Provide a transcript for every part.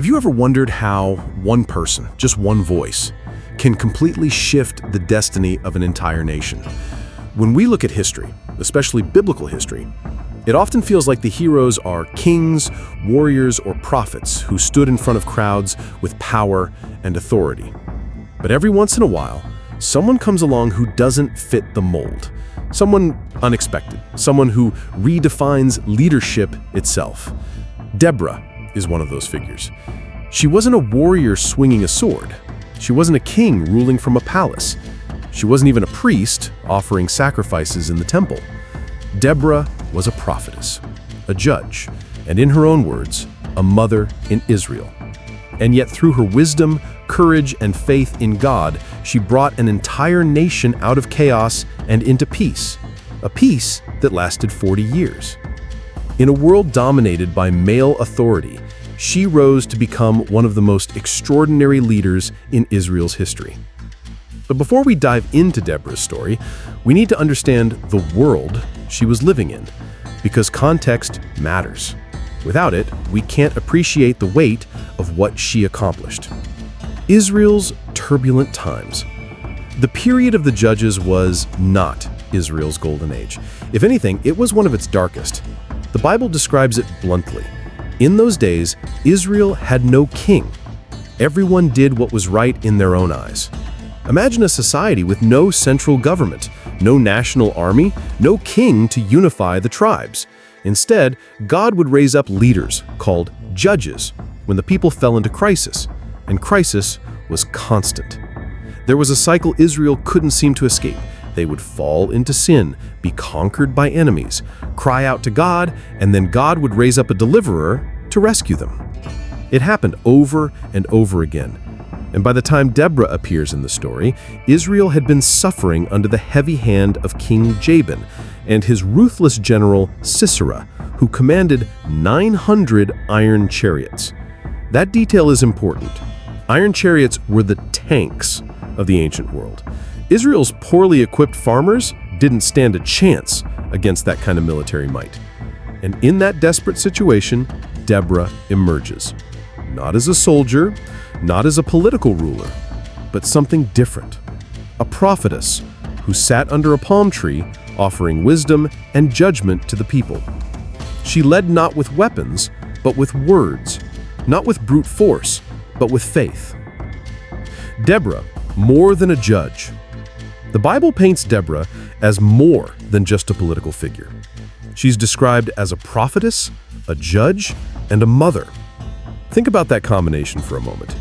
Have you ever wondered how one person, just one voice, can completely shift the destiny of an entire nation? When we look at history, especially biblical history, it often feels like the heroes are kings, warriors, or prophets who stood in front of crowds with power and authority. But every once in a while, someone comes along who doesn't fit the mold. Someone unexpected, someone who redefines leadership itself. Deborah is one of those figures. She wasn't a warrior swinging a sword. She wasn't a king ruling from a palace. She wasn't even a priest offering sacrifices in the temple. Deborah was a prophetess, a judge, and in her own words, a mother in Israel. And yet through her wisdom, courage, and faith in God, she brought an entire nation out of chaos and into peace, a peace that lasted 40 years. In a world dominated by male authority, she rose to become one of the most extraordinary leaders in Israel's history. But before we dive into Deborah's story, we need to understand the world she was living in, because context matters. Without it, we can't appreciate the weight of what she accomplished. Israel's turbulent times. The period of the Judges was not Israel's golden age. If anything, it was one of its darkest. The Bible describes it bluntly. In those days, Israel had no king. Everyone did what was right in their own eyes. Imagine a society with no central government, no national army, no king to unify the tribes. Instead, God would raise up leaders called judges when the people fell into crisis, and crisis was constant. There was a cycle Israel couldn't seem to escape. They would fall into sin, be conquered by enemies, cry out to God, and then God would raise up a deliverer to rescue them. It happened over and over again. And by the time Deborah appears in the story, Israel had been suffering under the heavy hand of King Jabin and his ruthless general Sisera, who commanded 900 iron chariots. That detail is important. Iron chariots were the tanks of the ancient world. Israel's poorly equipped farmers didn't stand a chance against that kind of military might. And in that desperate situation, Deborah emerges. Not as a soldier, not as a political ruler, but something different. A prophetess who sat under a palm tree offering wisdom and judgment to the people. She led not with weapons, but with words, not with brute force, but with faith. Deborah, more than a judge. The Bible paints Deborah as more than just a political figure. She's described as a prophetess, a judge, and a mother. Think about that combination for a moment.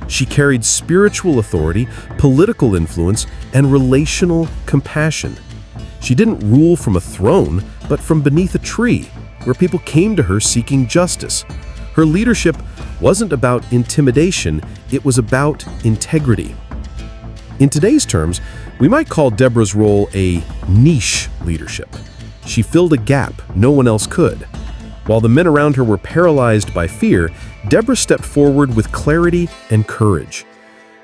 She carried spiritual authority, political influence, and relational compassion. She didn't rule from a throne, but from beneath a tree, where people came to her seeking justice. Her leadership wasn't about intimidation, it was about integrity. In today's terms, we might call Deborah's role a niche leadership. She filled a gap no one else could. While the men around her were paralyzed by fear, Deborah stepped forward with clarity and courage.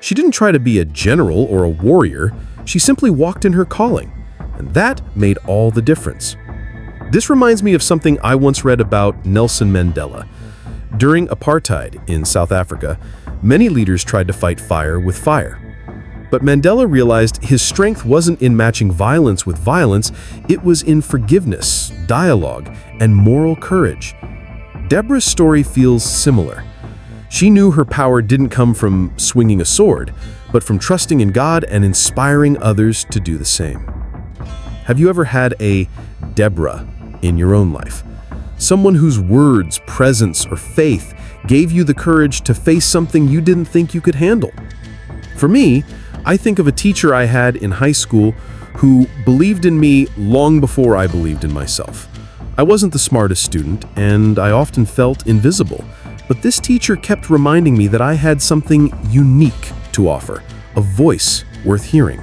She didn't try to be a general or a warrior, she simply walked in her calling, and that made all the difference. This reminds me of something I once read about Nelson Mandela. During apartheid in South Africa, many leaders tried to fight fire with fire. But Mandela realized his strength wasn't in matching violence with violence, it was in forgiveness, dialogue, and moral courage. Deborah's story feels similar. She knew her power didn't come from swinging a sword, but from trusting in God and inspiring others to do the same. Have you ever had a Deborah in your own life? Someone whose words, presence, or faith gave you the courage to face something you didn't think you could handle? For me, I think of a teacher I had in high school who believed in me long before I believed in myself. I wasn't the smartest student, and I often felt invisible, but this teacher kept reminding me that I had something unique to offer, a voice worth hearing.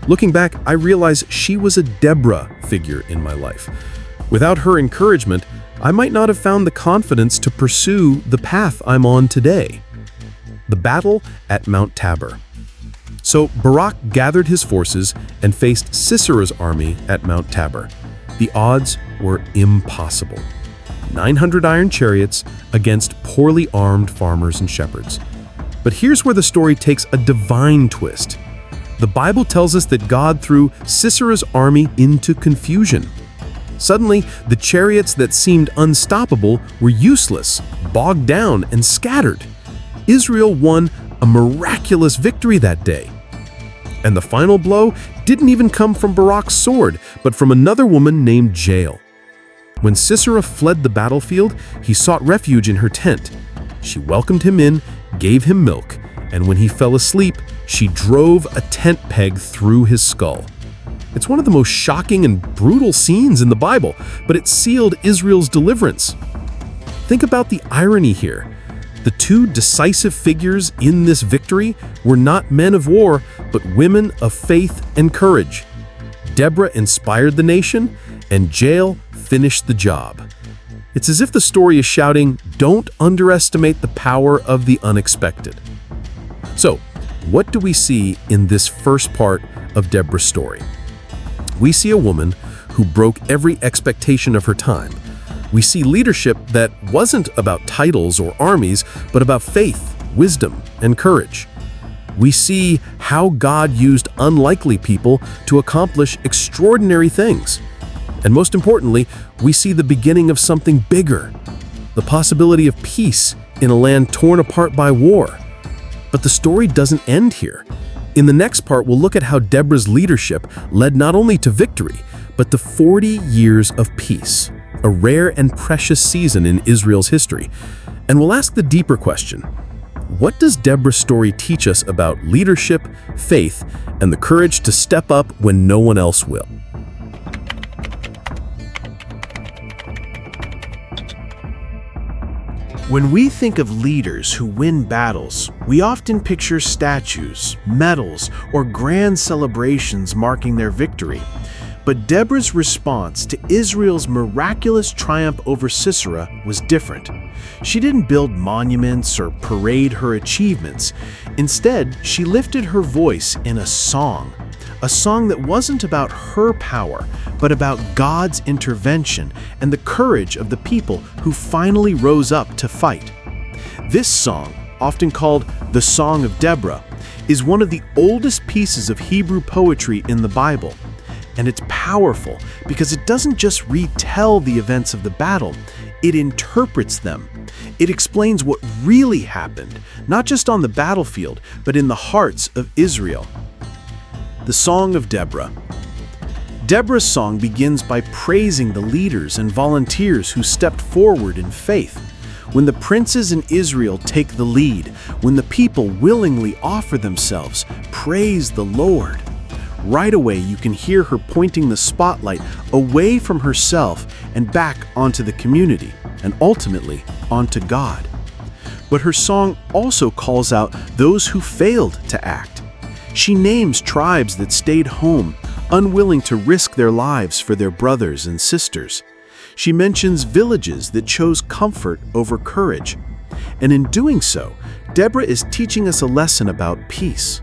Looking back, I realized she was a Deborah figure in my life. Without her encouragement, I might not have found the confidence to pursue the path I'm on today. The battle at Mount Tabor. So Barak gathered his forces and faced Sisera's army at Mount Tabor. The odds were impossible. 900 iron chariots against poorly armed farmers and shepherds. But here's where the story takes a divine twist. The Bible tells us that God threw Sisera's army into confusion. Suddenly, the chariots that seemed unstoppable were useless, bogged down, and scattered. Israel won a miraculous victory that day. And the final blow didn't even come from Barak's sword, but from another woman named Jael. When Sisera fled the battlefield, he sought refuge in her tent. She welcomed him in, gave him milk, and when he fell asleep, she drove a tent peg through his skull. It's one of the most shocking and brutal scenes in the Bible, but it sealed Israel's deliverance. Think about the irony here. The two decisive figures in this victory were not men of war, but women of faith and courage. Deborah inspired the nation, and Jael finished the job. It's as if the story is shouting, don't underestimate the power of the unexpected. So, what do we see in this first part of Deborah's story? We see a woman who broke every expectation of her time. We see leadership that wasn't about titles or armies, but about faith, wisdom, and courage. We see how God used unlikely people to accomplish extraordinary things. And most importantly, we see the beginning of something bigger, the possibility of peace in a land torn apart by war. But the story doesn't end here. In the next part, we'll look at how Deborah's leadership led not only to victory, but to 40 years of peace, a rare and precious season in Israel's history. And we'll ask the deeper question: what does Deborah's story teach us about leadership, faith, and the courage to step up when no one else will? When we think of leaders who win battles, we often picture statues, medals, or grand celebrations marking their victory. But Deborah's response to Israel's miraculous triumph over Sisera was different. She didn't build monuments or parade her achievements. Instead, she lifted her voice in a song that wasn't about her power, but about God's intervention and the courage of the people who finally rose up to fight. This song, often called the Song of Deborah, is one of the oldest pieces of Hebrew poetry in the Bible. And it's powerful because it doesn't just retell the events of the battle, it interprets them. It explains what really happened, not just on the battlefield, but in the hearts of Israel. The Song of Deborah. Deborah's song begins by praising the leaders and volunteers who stepped forward in faith. When the princes in Israel take the lead, when the people willingly offer themselves, praise the Lord. Right away, you can hear her pointing the spotlight away from herself and back onto the community, and ultimately onto God. But her song also calls out those who failed to act. She names tribes that stayed home, unwilling to risk their lives for their brothers and sisters. She mentions villages that chose comfort over courage. And in doing so, Deborah is teaching us a lesson about peace.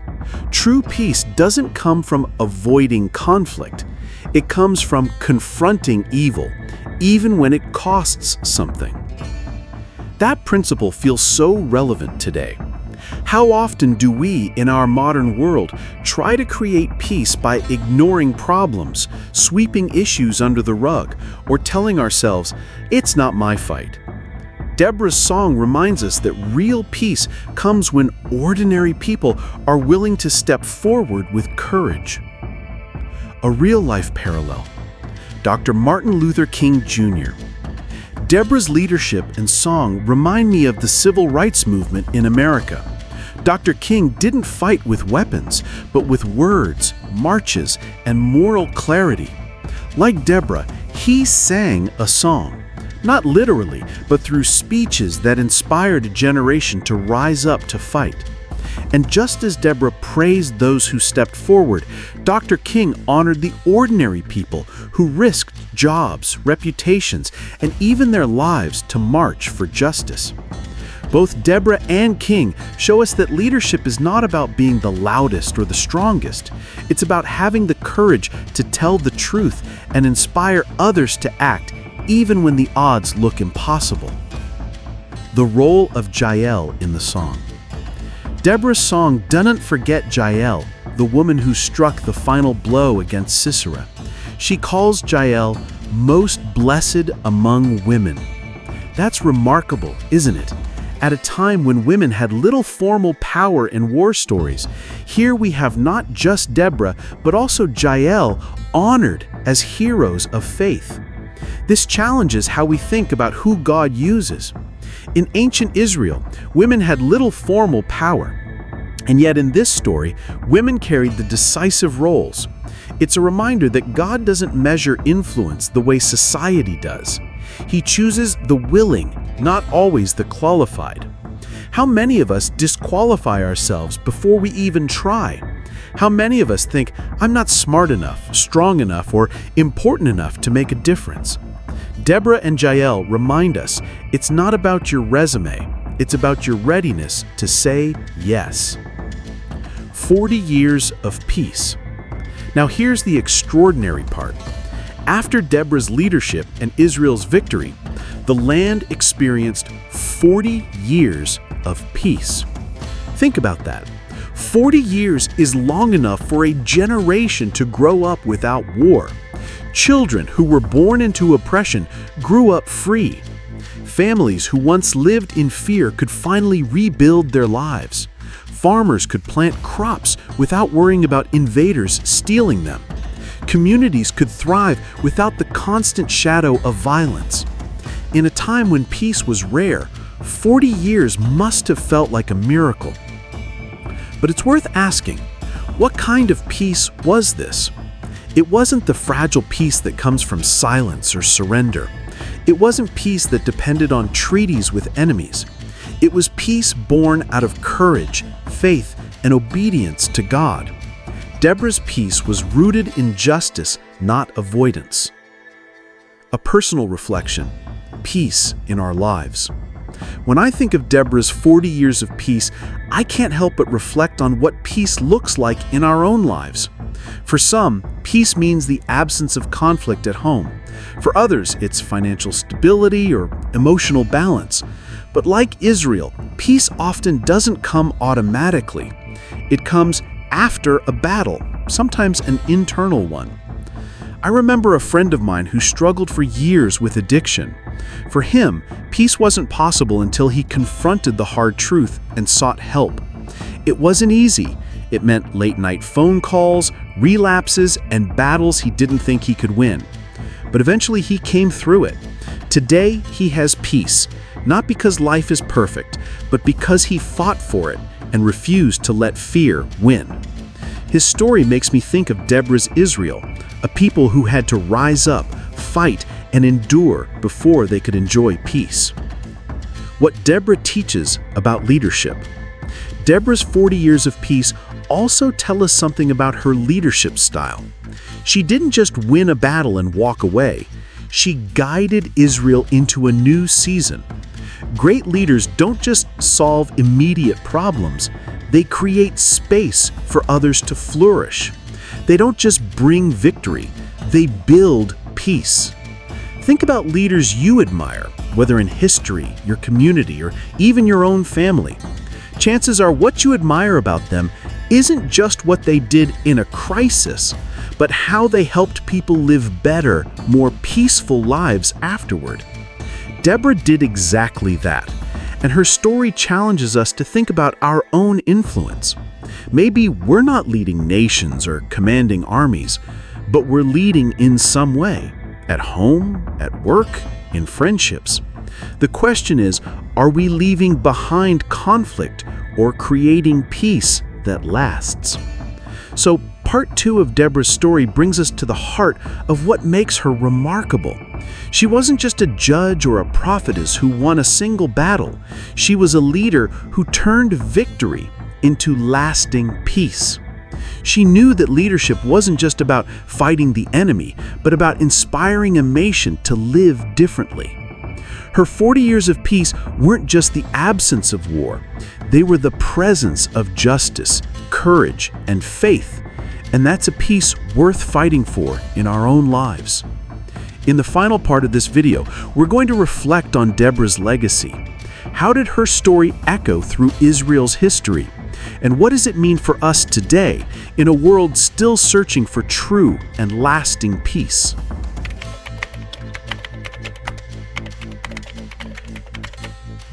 True peace doesn't come from avoiding conflict. It comes from confronting evil, even when it costs something. That principle feels so relevant today. How often do we, in our modern world, try to create peace by ignoring problems, sweeping issues under the rug, or telling ourselves, "It's not my fight"? Deborah's song reminds us that real peace comes when ordinary people are willing to step forward with courage. A real-life parallel. Dr. Martin Luther King Jr. Deborah's leadership and song remind me of the civil rights movement in America. Dr. King didn't fight with weapons, but with words, marches, and moral clarity. Like Deborah, he sang a song, not literally, but through speeches that inspired a generation to rise up to fight. And just as Deborah praised those who stepped forward, Dr. King honored the ordinary people who risked jobs, reputations, and even their lives to march for justice. Both Deborah and King show us that leadership is not about being the loudest or the strongest. It's about having the courage to tell the truth and inspire others to act, even when the odds look impossible. The role of Jael in the song. Deborah's song doesn't forget Jael, the woman who struck the final blow against Sisera. She calls Jael most blessed among women. That's remarkable, isn't it? At a time when women had little formal power in war stories, here we have not just Deborah, but also Jael honored as heroes of faith. This challenges how we think about who God uses. In ancient Israel, women had little formal power. And yet in this story, women carried the decisive roles. It's a reminder that God doesn't measure influence the way society does. He chooses the willing, not always the qualified. How many of us disqualify ourselves before we even try? How many of us think, I'm not smart enough, strong enough, or important enough to make a difference? Deborah and Jael remind us it's not about your resume, it's about your readiness to say yes. 40 years of peace. Now here's the extraordinary part. After Deborah's leadership and Israel's victory, the land experienced 40 years of peace. Think about that. 40 years is long enough for a generation to grow up without war. Children who were born into oppression grew up free. Families who once lived in fear could finally rebuild their lives. Farmers could plant crops without worrying about invaders stealing them. Communities could thrive without the constant shadow of violence. In a time when peace was rare, 40 years must have felt like a miracle. But it's worth asking, what kind of peace was this? It wasn't the fragile peace that comes from silence or surrender. It wasn't peace that depended on treaties with enemies. It was peace born out of courage, faith, and obedience to God. Deborah's peace was rooted in justice, not avoidance. A personal reflection, peace in our lives. When I think of Deborah's 40 years of peace, I can't help but reflect on what peace looks like in our own lives. For some, peace means the absence of conflict at home. For others, it's financial stability or emotional balance. But like Israel, peace often doesn't come automatically. It comes after a battle, sometimes an internal one. I remember a friend of mine who struggled for years with addiction. For him, peace wasn't possible until he confronted the hard truth and sought help. It wasn't easy. It meant late-night phone calls, relapses, and battles he didn't think he could win. But eventually he came through it. Today, he has peace, not because life is perfect, but because he fought for it and refused to let fear win. His story makes me think of Deborah's Israel, a people who had to rise up, fight, and endure before they could enjoy peace. What Deborah teaches about leadership. Deborah's 40 years of peace also tell us something about her leadership style. She didn't just win a battle and walk away. She guided Israel into a new season. Great leaders don't just solve immediate problems, they create space for others to flourish. They don't just bring victory, they build peace. Think about leaders you admire, whether in history, your community, or even your own family. Chances are what you admire about them isn't just what they did in a crisis, but how they helped people live better, more peaceful lives afterward. Deborah did exactly that, and her story challenges us to think about our own influence. Maybe we're not leading nations or commanding armies, but we're leading in some way, at home, at work, in friendships. The question is, are we leaving behind conflict or creating peace that lasts? So, part 2 of Deborah's story brings us to the heart of what makes her remarkable. She wasn't just a judge or a prophetess who won a single battle. She was a leader who turned victory into lasting peace. She knew that leadership wasn't just about fighting the enemy, but about inspiring a nation to live differently. Her 40 years of peace weren't just the absence of war. They were the presence of justice, courage, and faith. And that's a peace worth fighting for in our own lives. In the final part of this video, we're going to reflect on Deborah's legacy. How did her story echo through Israel's history? And what does it mean for us today in a world still searching for true and lasting peace?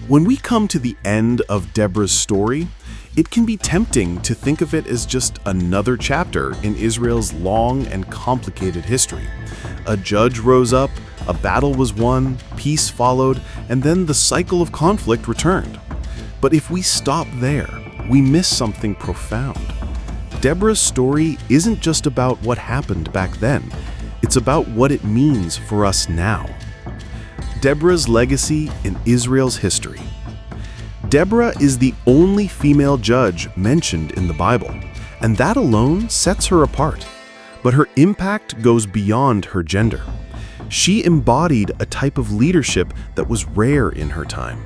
When we come to the end of Deborah's story, it can be tempting to think of it as just another chapter in Israel's long and complicated history. A judge rose up, a battle was won, peace followed, and then the cycle of conflict returned. But if we stop there, we miss something profound. Deborah's story isn't just about what happened back then, it's about what it means for us now. Deborah's legacy in Israel's history. Deborah is the only female judge mentioned in the Bible, and that alone sets her apart. But her impact goes beyond her gender. She embodied a type of leadership that was rare in her time.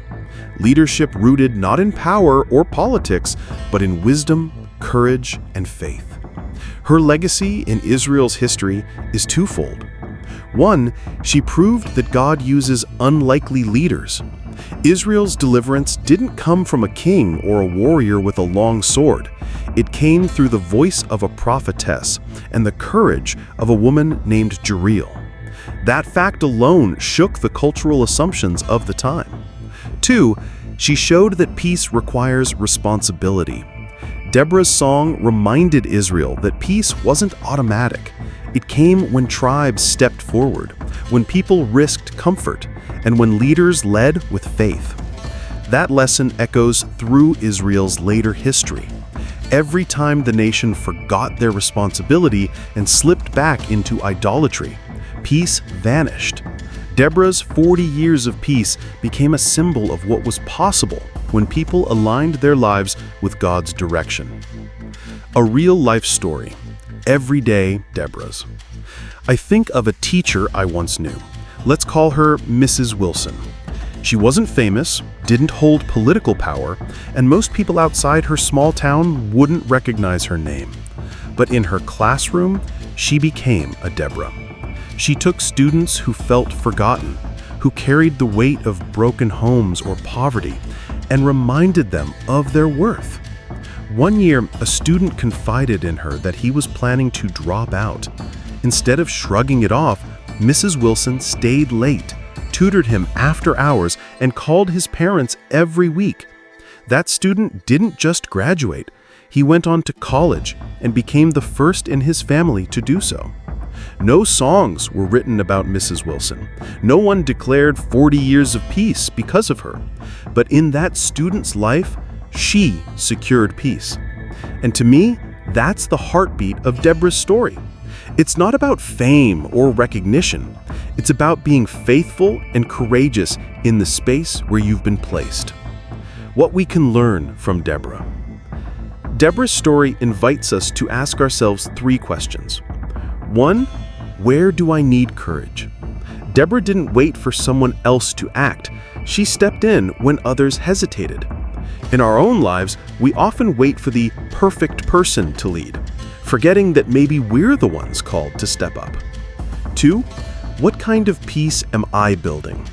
Leadership rooted not in power or politics, but in wisdom, courage, and faith. Her legacy in Israel's history is twofold. One, she proved that God uses unlikely leaders. Israel's deliverance didn't come from a king or a warrior with a long sword. It came through the voice of a prophetess and the courage of a woman named Jael. That fact alone shook the cultural assumptions of the time. Two, she showed that peace requires responsibility. Deborah's song reminded Israel that peace wasn't automatic. It came when tribes stepped forward, when people risked comfort, and when leaders led with faith. That lesson echoes through Israel's later history. Every time the nation forgot their responsibility and slipped back into idolatry, peace vanished. Deborah's 40 years of peace became a symbol of what was possible when people aligned their lives with God's direction. A real-life story. Everyday Deborah's. I think of a teacher I once knew. Let's call her Mrs. Wilson. She wasn't famous, didn't hold political power, and most people outside her small town wouldn't recognize her name. But in her classroom, she became a Deborah. She took students who felt forgotten, who carried the weight of broken homes or poverty, and reminded them of their worth. One year, a student confided in her that he was planning to drop out. Instead of shrugging it off, Mrs. Wilson stayed late, tutored him after hours, and called his parents every week. That student didn't just graduate, he went on to college and became the first in his family to do so. No songs were written about Mrs. Wilson. No one declared 40 years of peace because of her. But in that student's life, she secured peace. And to me, that's the heartbeat of Deborah's story. It's not about fame or recognition. It's about being faithful and courageous in the space where you've been placed. What we can learn from Deborah. Deborah's story invites us to ask ourselves 3 questions. 1, where do I need courage? Deborah didn't wait for someone else to act. She stepped in when others hesitated. In our own lives, we often wait for the perfect person to lead, forgetting that maybe we're the ones called to step up. 2, what kind of peace am I building?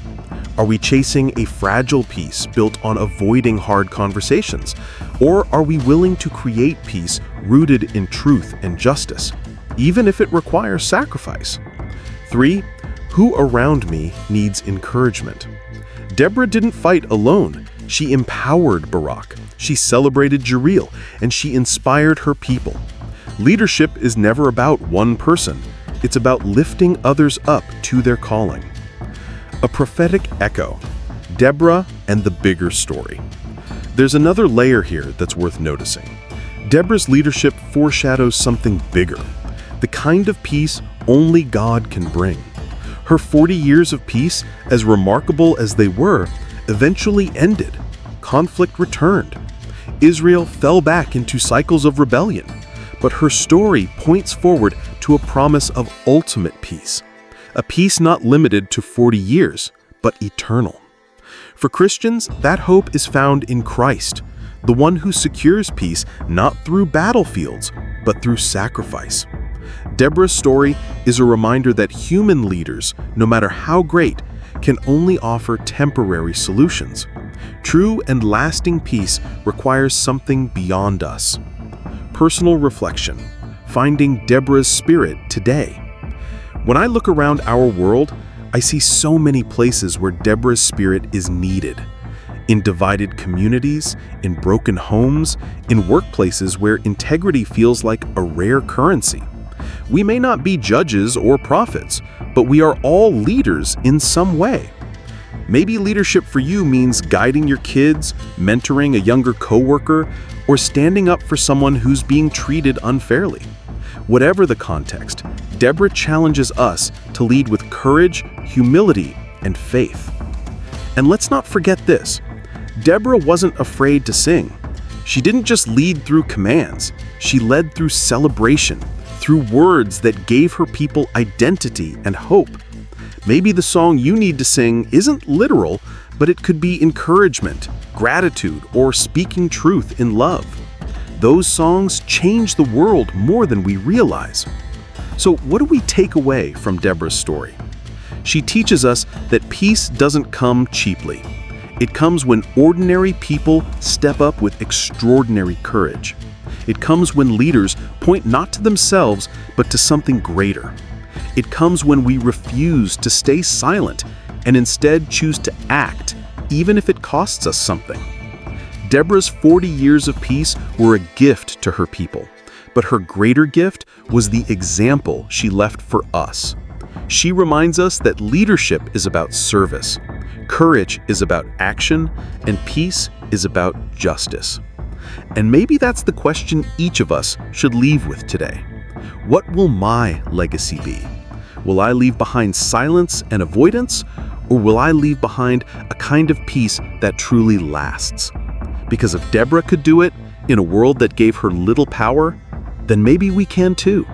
Are we chasing a fragile peace built on avoiding hard conversations? Or are we willing to create peace rooted in truth and justice, even if it requires sacrifice? 3, who around me needs encouragement? Deborah didn't fight alone. She empowered Barak, she celebrated Jael, and she inspired her people. Leadership is never about one person. It's about lifting others up to their calling. A prophetic echo, Deborah and the bigger story. There's another layer here that's worth noticing. Deborah's leadership foreshadows something bigger, the kind of peace only God can bring. Her 40 years of peace, as remarkable as they were, eventually ended. Conflict returned. Israel fell back into cycles of rebellion, but her story points forward to a promise of ultimate peace, a peace not limited to 40 years, but eternal. For Christians, that hope is found in Christ, the one who secures peace not through battlefields, but through sacrifice. Deborah's story is a reminder that human leaders, no matter how great, can only offer temporary solutions. True and lasting peace requires something beyond us. Personal reflection, finding Deborah's spirit today. When I look around our world, I see so many places where Deborah's spirit is needed. In divided communities, in broken homes, in workplaces where integrity feels like a rare currency. We may not be judges or prophets, but we are all leaders in some way. Maybe leadership for you means guiding your kids, mentoring a younger coworker, or standing up for someone who's being treated unfairly. Whatever the context, Deborah challenges us to lead with courage, humility, and faith. And let's not forget this. Deborah wasn't afraid to sing. She didn't just lead through commands. She led through celebration, through words that gave her people identity and hope. Maybe the song you need to sing isn't literal, but it could be encouragement, gratitude, or speaking truth in love. Those songs change the world more than we realize. So what do we take away from Deborah's story? She teaches us that peace doesn't come cheaply. It comes when ordinary people step up with extraordinary courage. It comes when leaders point not to themselves, but to something greater. It comes when we refuse to stay silent and instead choose to act, even if it costs us something. Deborah's 40 years of peace were a gift to her people, but her greater gift was the example she left for us. She reminds us that leadership is about service, courage is about action, and peace is about justice. And maybe that's the question each of us should leave with today. What will my legacy be? Will I leave behind silence and avoidance, or will I leave behind a kind of peace that truly lasts? Because if Deborah could do it in a world that gave her little power, then maybe we can too.